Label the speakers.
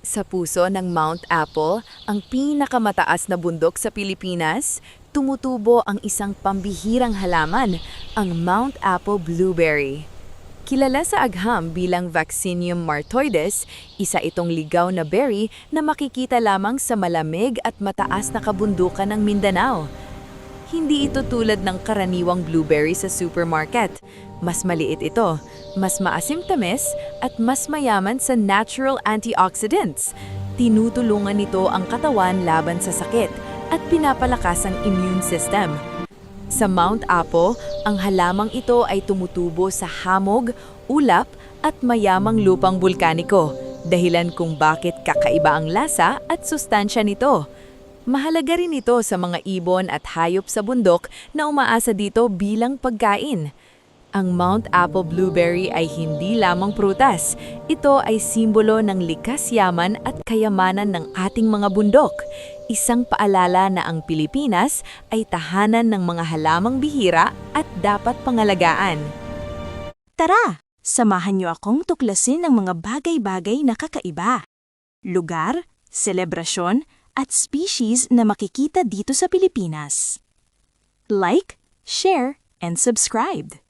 Speaker 1: Sa puso ng Mount Apple, ang pinakamataas na bundok sa Pilipinas, tumutubo ang isang pambihirang halaman, ang Mount Apple Blueberry. Kilala sa agham bilang Vaccinium martoides, isa itong ligaw na berry na makikita lamang sa malamig at mataas na kabundukan ng Mindanao. Hindi ito tulad ng karaniwang blueberry sa supermarket. Mas maliit ito, mas maasim-tamis, at mas mayaman sa natural antioxidants. Tinutulungan nito ang katawan laban sa sakit at pinapalakas ang immune system. Sa Mount Apo, ang halamang ito ay tumutubo sa hamog, ulap, at mayamang lupang bulkaniko, dahilan kung bakit kakaiba ang lasa at sustansya nito. Mahalaga rin ito sa mga ibon at hayop sa bundok na umaasa dito bilang pagkain. Ang Mount Apple Blueberry ay hindi lamang prutas. Ito ay simbolo ng likas yaman at kayamanan ng ating mga bundok. Isang paalala na ang Pilipinas ay tahanan ng mga halamang bihira at dapat pangalagaan.
Speaker 2: Tara, samahan niyo akong tuklasin ang mga bagay-bagay na kakaiba. Lugar, selebrasyon, at species na makikita dito sa Pilipinas. Like, share, and subscribe.